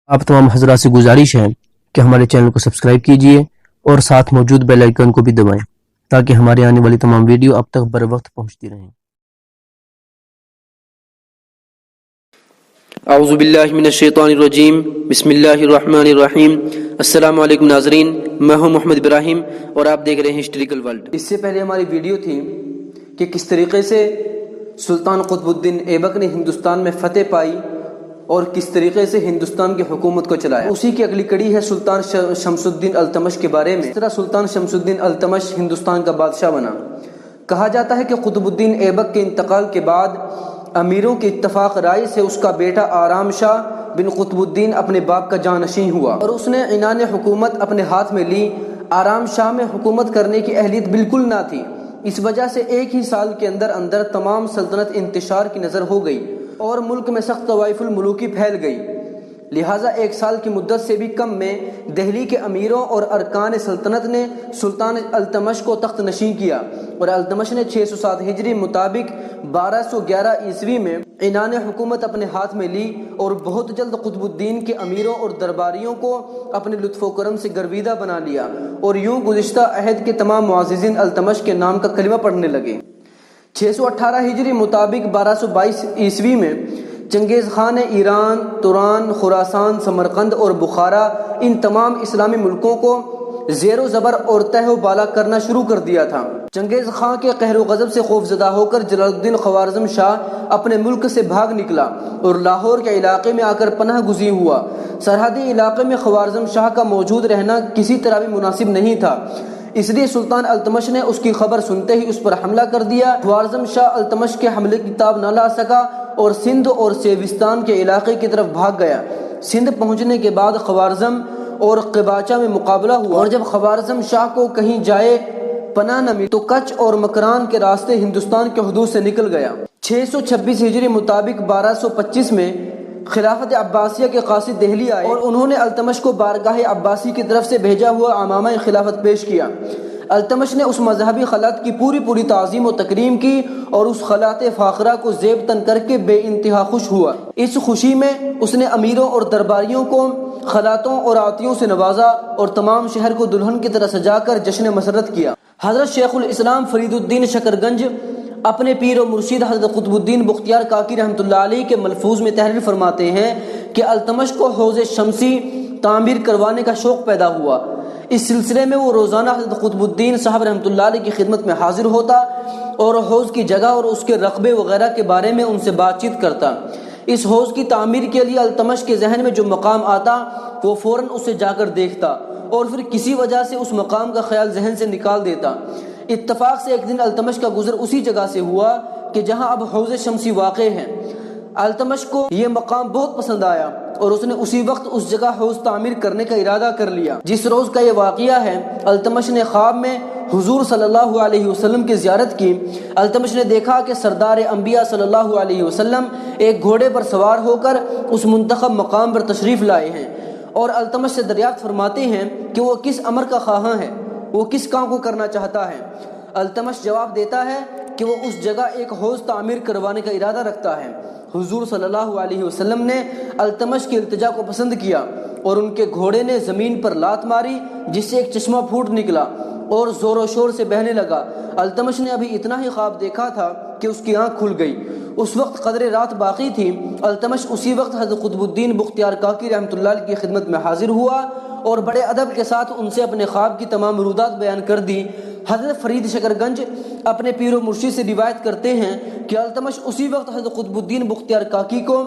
آپ تمام حضرات سے گزارش ہے کہ ہمارے چینل کو سبسکرائب کیجئے اور ساتھ موجود بیل آئیکن کو بھی دبائیں تاکہ ہمارے آنے والی تمام ویڈیو آپ تک بر وقت پہنچتی رہیں۔ اعوذ باللہ من الشیطان الرجیم، بسم اللہ الرحمن الرحیم۔ السلام علیکم ناظرین، میں ہوں محمد ابراہیم اور آپ دیکھ رہے ہیں ہسٹوریکل ورلڈ۔ اس سے پہلے ہماری ویڈیو تھی کہ کس طریقے سے سلطان قطب الدین ایبک نے ہندوستان میں فتح پائی اور کس طریقے سے ہندوستان کی حکومت کو چلایا۔ اسی کی اگلی کڑی ہے سلطان شمس الدین التمش کے بارے میں۔ اس طرح سلطان شمس الدین التمش ہندوستان کا بادشاہ بنا۔ کہا جاتا ہے کہ قطب الدین ایبک کے انتقال کے بعد امیروں کے اتفاق رائے سے اس کا بیٹا آرام شاہ بن قطب الدین اپنے باپ کا جانشین ہوا اور اس نے عنان حکومت اپنے ہاتھ میں لی۔ آرام شاہ میں حکومت کرنے کی اہلیت بالکل نہ تھی، اس وجہ سے ایک ہی سال کے اندر تمام سلطنت انتشار کی نظر ہو گئی اور ملک میں سخت طوائف الملوکی پھیل گئی۔ لہٰذا ایک سال کی مدت سے بھی کم میں دہلی کے امیروں اور ارکان سلطنت نے سلطان التمش کو تخت نشین کیا اور التمش نے 607 ہجری مطابق 1211 عیسوی میں عنان حکومت اپنے ہاتھ میں لی اور بہت جلد قطب الدین کے امیروں اور درباریوں کو اپنے لطف و کرم سے گرویدہ بنا لیا اور یوں گزشتہ عہد کے تمام معززین التمش کے نام کا کلمہ پڑھنے لگے۔ 618 ہجری مطابق 1222 عیسوی میں چنگیز خان نے ایران، توران، خراسان، سمرقند اور بخارا ان تمام اسلامی ملکوں کو زیر و زبر اور تہ و بالا کرنا شروع کر دیا تھا۔ چنگیز خان کے قہر و غضب سے خوف زدہ ہو کر جلال الدین خوارزم شاہ اپنے ملک سے بھاگ نکلا اور لاہور کے علاقے میں آ کر پناہ گزین ہوا۔ سرحدی علاقے میں خوارزم شاہ کا موجود رہنا کسی طرح بھی مناسب نہیں تھا، اس لیے سلطان التمش نے اس کی خبر سنتے ہی اس پر حملہ کر دیا۔ خوارزم شاہ التمش کے حملے کی تاب نہ لا سکا اور سندھ اور سیوستان کے علاقے کی طرف بھاگ گیا۔ سندھ پہنچنے کے بعد خوارزم اور قباچہ میں مقابلہ ہوا اور جب خوارزم شاہ کو کہیں جائے پناہ نہ ملی تو کچھ اور مکران کے راستے ہندوستان کے حدود سے نکل گیا۔ 626 ہجری مطابق 1225 میں خلافت عباسیہ کے قاصد دہلی آئے اور انہوں نے التمش کو بارگاہ عباسی کی طرف سے بھیجا ہوا امامہ خلافت پیش کیا۔ التمش نے اس مذہبی خلعت کی پوری تعظیم و تکریم کی اور اس خلعت فاخرہ کو زیب تن کر کے بے انتہا خوش ہوا۔ اس خوشی میں اس نے امیروں اور درباریوں کو خلعتوں اور عطیوں سے نوازا اور تمام شہر کو دلہن کی طرح سجا کر جشن مسرت کیا۔ حضرت شیخ الاسلام فرید الدین شکرگنج اپنے پیر و مرشد حضرت قطب الدین بختیار کاکی رحمۃ اللہ علیہ کے ملفوظ میں تحریر فرماتے ہیں کہ التمش کو حوض شمسی تعمیر کروانے کا شوق پیدا ہوا۔ اس سلسلے میں وہ روزانہ حضرت قطب الدین صاحب رحمۃ اللہ علیہ کی خدمت میں حاضر ہوتا اور حوض کی جگہ اور اس کے رقبے وغیرہ کے بارے میں ان سے بات چیت کرتا۔ اس حوض کی تعمیر کے لیے التمش کے ذہن میں جو مقام آتا وہ فوراً اسے جا کر دیکھتا اور پھر کسی وجہ سے اس مقام کا خیال ذہن سے نکال دیتا۔ اتفاق سے ایک دن التمش کا گزر اسی جگہ سے ہوا کہ جہاں اب حوض شمسی واقع ہے۔ التمش کو یہ مقام بہت پسند آیا اور اس نے اسی وقت اس جگہ حوض تعمیر کرنے کا ارادہ کر لیا۔ جس روز کا یہ واقعہ ہے، التمش نے خواب میں حضور صلی اللہ علیہ وسلم کی زیارت کی۔ التمش نے دیکھا کہ سردار انبیاء صلی اللہ علیہ وسلم ایک گھوڑے پر سوار ہو کر اس منتخب مقام پر تشریف لائے ہیں اور التمش سے دریافت فرماتے ہیں کہ وہ کس امر کا خواہاں ہے، وہ کس کام کو کرنا چاہتا ہے۔ التمش جواب دیتا ہے کہ وہ اس جگہ ایک حوض تعمیر کروانے کا ارادہ رکھتا ہے۔ حضور صلی اللہ علیہ وسلم نے التمش کی التجا کو پسند کیا اور ان کے گھوڑے نے زمین پر لات ماری جس سے ایک چشمہ پھوٹ نکلا اور زور و شور سے بہنے لگا۔ التمش نے ابھی اتنا ہی خواب دیکھا تھا کہ اس کی آنکھ کھل گئی۔ اس وقت قدر رات باقی تھی۔ التمش اسی وقت حضرت قطب الدین بختیار کاکی رحمۃ اللہ علیہ کی خدمت میں حاضر ہوا اور بڑے ادب کے ساتھ ان سے اپنے خواب کی تمام مرودات بیان کر دی۔ حضرت فرید شکرگنج اپنے پیر و مرشد سے روایت کرتے ہیں کہ التمش اسی وقت حضرت قطب الدین بختیار کاکی کو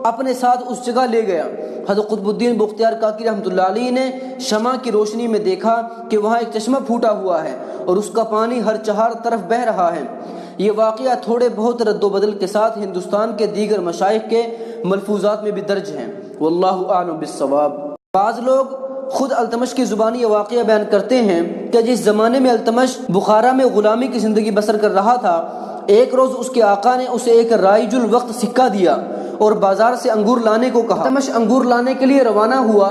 اپنے ساتھ اس جگہ لے گیا۔ حضرت قطب الدین بختیار کاکی رحمۃ اللہ علیہ نے شمع کی روشنی میں دیکھا کہ وہاں ایک چشمہ پھوٹا ہوا ہے اور اس کا پانی ہر چہار طرف بہہ رہا ہے۔ یہ واقعہ تھوڑے بہت رد و بدل کے ساتھ ہندوستان کے دیگر مشائخ کے ملفوظات میں بھی درج ہیں۔ واللہ اعلم بالصواب۔ بعض لوگ خود التمش کی زبانی یہ واقعہ بیان کرتے ہیں کہ جس زمانے میں التمش بخارا میں غلامی کی زندگی بسر کر رہا تھا، ایک روز اس کے آقا نے اسے ایک رائج الوقت سکہ دیا اور بازار سے انگور لانے کو کہا۔ التمش انگور لانے کے لیے روانہ ہوا۔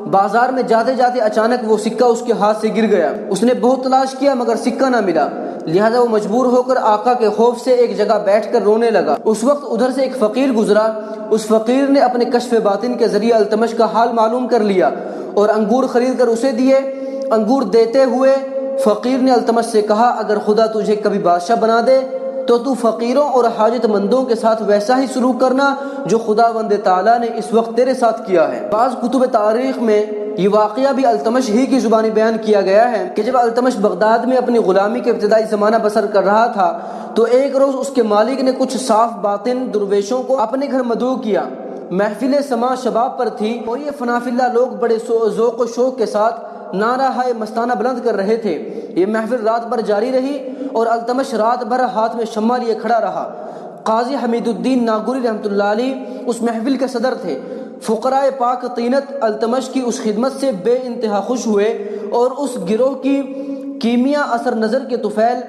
بازار میں جاتے جاتے اچانک وہ سکہ اس کے ہاتھ سے گر گیا۔ اس نے بہت تلاش کیا مگر سکہ نہ ملا، لہذا وہ مجبور ہو کر آقا کے خوف سے ایک جگہ بیٹھ کر رونے لگا۔ اس وقت ادھر سے ایک فقیر گزرا۔ اس فقیر نے اپنے کشف باطن کے ذریعے التمش کا حال معلوم کر لیا اور انگور خرید کر اسے دیے۔ انگور دیتے ہوئے فقیر نے التمش سے کہا، اگر خدا تجھے کبھی بادشاہ بنا دے تو فقیروں اور حاجت مندوں کے ساتھ ویسا ہی سلوک کرنا جو خداوند تعالیٰ نے اس وقت تیرے ساتھ کیا ہے۔ بعض کتب تاریخ میں یہ واقعہ بھی التمش ہی کی زبانی بیان کیا گیا ہے کہ جب التمش بغداد میں اپنی غلامی کے ابتدائی زمانہ بسر کر رہا تھا تو ایک روز اس کے مالک نے کچھ صاف باطن درویشوں کو اپنے گھر مدعو کیا۔ محفل سما شباب پر تھی اور یہ فنا فی اللہ لوگ بڑے ذوق و شوق کے ساتھ نعرہ ہائے مستانہ بلند کر رہے تھے۔ یہ محفل رات بھر جاری رہی اور التمش رات بھر ہاتھ میں شمع لیے کھڑا رہا۔ قاضی حمید الدین ناگوری رحمۃ اللہ علیہ اس محفل کے صدر تھے۔ فقراء پاک طینت التمش کی اس خدمت سے بے انتہا خوش ہوئے اور اس گروہ کی کیمیا اثر نظر کے طفیل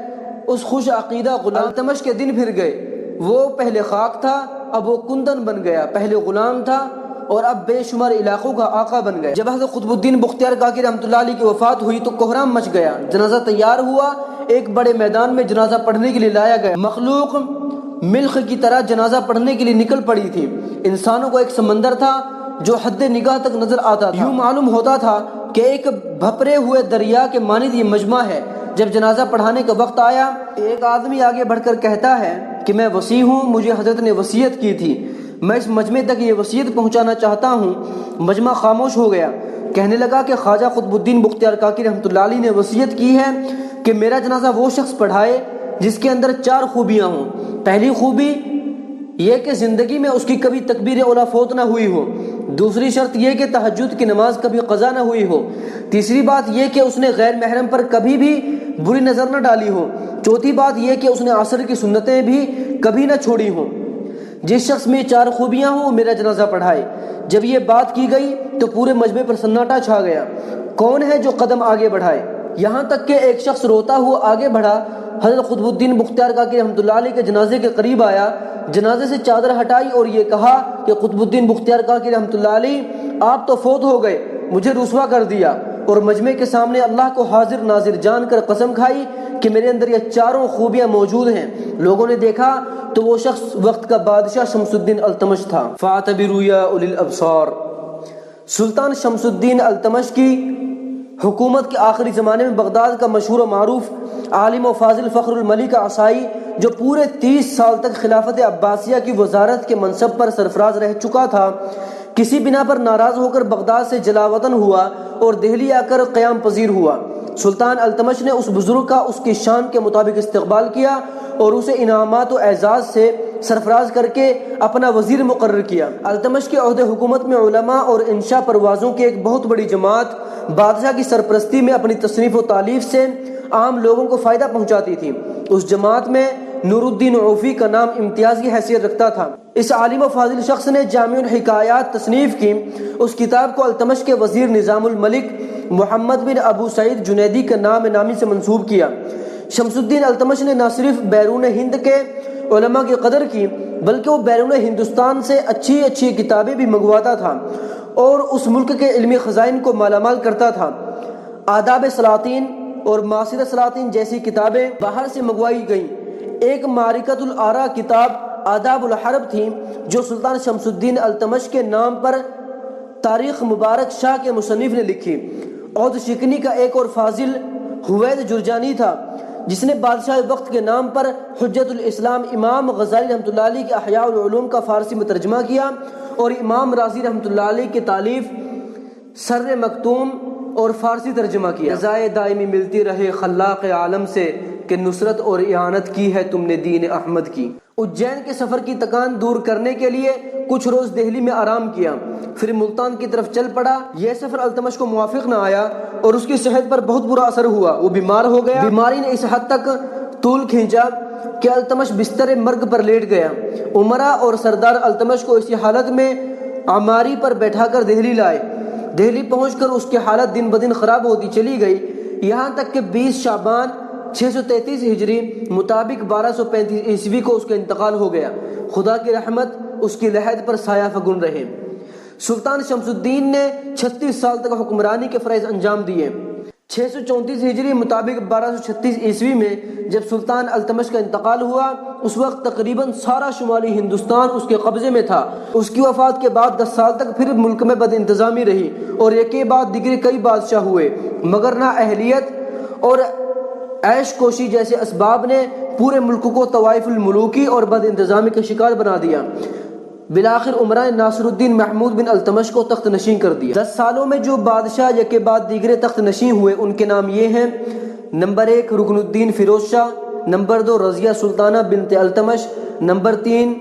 اس خوش عقیدہ غلام التمش کے دن پھر گئے۔ وہ پہلے خاک تھا، اب وہ کندن بن گیا، پہلے غلام تھا اور اب بے شمار علاقوں کا آقا بن گیا۔ جب حضرت قطب الدین بختیار کاکی رحمۃ اللہ علیہ کی وفات ہوئی تو کوہرام مچ گیا۔ جنازہ تیار ہوا، ایک بڑے میدان میں جنازہ پڑھنے کے لیے لایا گیا۔ مخلوق ملخ کی طرح جنازہ پڑھنے کے لیے نکل پڑی تھی۔ انسانوں کو ایک سمندر تھا جو حد نگاہ تک نظر آتا تھا۔ یوں معلوم ہوتا تھا کہ ایک بھپرے ہوئے دریا کے مانند یہ مجمع ہے۔ جب جنازہ پڑھانے کا وقت آیا، ایک آدمی آگے بڑھ کر کہتا ہے کہ میں وصی ہوں، مجھے حضرت نے وصیت کی تھی، میں اس مجمع تک یہ وصیت پہنچانا چاہتا ہوں۔ مجمع خاموش ہو گیا۔ کہنے لگا کہ خواجہ قطب الدین بختیار کاکی رحمۃ اللہ علیہ نے وصیت کی ہے کہ میرا جنازہ وہ شخص پڑھائے جس کے اندر 4 خوبیاں ہوں۔ پہلی خوبی یہ کہ زندگی میں اس کی کبھی تکبیر اولیٰ فوت نہ ہوئی ہو۔ دوسری شرط یہ کہ تہجد کی نماز کبھی قضا نہ ہوئی ہو۔ تیسری بات یہ کہ اس نے غیر محرم پر کبھی بھی بری نظر نہ ڈالی ہو۔ چوتھی بات یہ کہ اس نے عصر کی سنتیں بھی کبھی نہ چھوڑی ہوں۔ جس شخص میں 4 خوبیاں ہوں میرا جنازہ پڑھائے۔ جب یہ بات کی گئی تو پورے مجمع پر سناٹا چھا گیا۔ کون ہے جو قدم آگے بڑھائے؟ یہاں تک کہ ایک شخص روتا ہوا آگے بڑھا، حضرت قطب الدین بختیار کاکی رحمۃ اللہ علیہ کے جنازے کے قریب آیا، جنازے سے چادر ہٹائی اور یہ کہا کہ قطب الدین بختیار کاکی رحمۃ اللہ علیہ آپ تو فوت ہو گئے، مجھے رسوا کر دیا، اور مجمع کے سامنے اللہ کو حاضر ناظر جان کر قسم کھائی کہ میرے اندر یہ 4 خوبیاں موجود ہیں۔ لوگوں نے دیکھا تو وہ شخص وقت کا بادشاہ شمس الدین التمش تھا۔ فاعتبروا یا اولی الابصار۔ سلطان شمس الدین التمش کی حکومت کے آخری زمانے میں بغداد کا مشہور و معروف عالم و فاضل فخر الملک عصائی، جو پورے 30 سال تک خلافت عباسیہ کی وزارت کے منصب پر سرفراز رہ چکا تھا، کسی بنا پر ناراض ہو کر بغداد سے جلا وطن ہوا اور دہلی آ کر قیام پذیر ہوا۔ سلطان التمش نے اس بزرگ کا اس کی شان کے مطابق استقبال کیا اور اسے انعامات و اعزاز سے سرفراز کر کے اپنا وزیر مقرر کیا۔ التمش کے عہد حکومت میں علماء اور انشا پروازوں کی ایک بہت بڑی جماعت بادشاہ کی سرپرستی میں اپنی تصنیف و تالیف سے عام لوگوں کو فائدہ پہنچاتی تھی۔ اس جماعت میں نور الدین عوفی کا نام امتیازی حیثیت رکھتا تھا۔ اس عالم و فاضل شخص نے جامع الحکایات تصنیف کی۔ اس کتاب کو التمش کے وزیر نظام الملک محمد بن ابو سعید جنیدی کے نام نامی سے منسوب کیا۔ شمس الدین التمش نے نہ صرف بیرون ہند کے علماء کی قدر کی بلکہ وہ بیرون ہندوستان سے اچھی کتابیں بھی منگواتا تھا اور اس ملک کے علمی خزائن کو مالا مال کرتا تھا۔ آداب سلاطین اور معاصر سلاطین جیسی کتابیں باہر سے منگوائی گئیں۔ ایک معرکۃ الآراء کتاب آداب الحرب تھی جو سلطان شمس الدین التمش کے نام پر تاریخ مبارک شاہ کے مصنف نے لکھی۔ عہد شکنی کا ایک اور فاضل حوید جرجانی تھا جس نے بادشاہ وقت کے نام پر حجت الاسلام امام غزالی رحمۃ اللہ علیہ کے احیاء العلوم کا فارسی میں ترجمہ کیا اور امام رازی رحمۃ اللہ علیہ کی تالیف سر مکتوم اور فارسی ترجمہ کیا۔ رضائے دائمی ملتی رہے خلاق عالم سے کہ نصرت اور اعانت کی ہے تم نے دین احمد کی۔ اجین کے سفر کی تکان دور کرنے کے لیے کچھ روز دہلی میں آرام کیا، پھر ملتان کی طرف چل پڑا۔ یہ سفر التمش کو موافق نہ آیا اور اس کی صحت پر بہت برا اثر ہوا، وہ بیمار ہو گیا۔ بیماری نے اس حد تک طول کھینچا کہ التمش بستر مرگ پر لیٹ گیا۔ امراء اور سردار التمش کو اسی حالت میں عماری پر بیٹھا کر دہلی لائے۔ دہلی پہنچ کر اس کی حالت دن بدن خراب ہوتی چلی گئی، یہاں تک کہ 20 شعبان 633 ہجری مطابق 1235 عیسوی کو اس کا انتقال ہو گیا۔ خدا کی رحمت اس کی لحد پر سایہ فگن رہے۔ سلطان شمس الدین نے 36 سال تک حکمرانی کے فرائض انجام دیے۔ 634 ہجری مطابق 1236 عیسوی میں جب سلطان التمش کا انتقال ہوا، اس وقت تقریباً سارا شمالی ہندوستان اس کے قبضے میں تھا۔ اس کی وفات کے بعد 10 سال تک پھر ملک میں بد انتظامی رہی اور ایک کے بعد دیگر کئی بادشاہ ہوئے، مگر نہ اہلیت اور عیش کوشی جیسے اسباب نے پورے ملک کو طوائف الملوکی اور بد انتظامی کا شکار بنا دیا۔ بالآخر عمرہ ناصر الدین محمود بن التمش کو تخت نشین کر دیا۔ 10 سالوں میں جو بادشاہ یک کے بعد دیگرے تخت نشین ہوئے ان کے نام یہ ہیں: نمبر 1 رکن الدین فیروز شاہ، نمبر 2 رضیہ سلطانہ بنت التمش، نمبر 3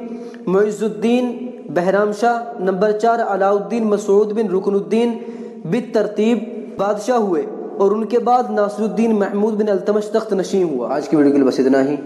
معز الدین بہرام شاہ، نمبر 4 علاء الدین مسعود بن رکن الدین۔ بالترتیب بادشاہ ہوئے اور ان کے بعد ناصر الدین محمود بن التمش تخت نشین ہوا۔ آج کی ویڈیو کے لیے بس اتنا ہی۔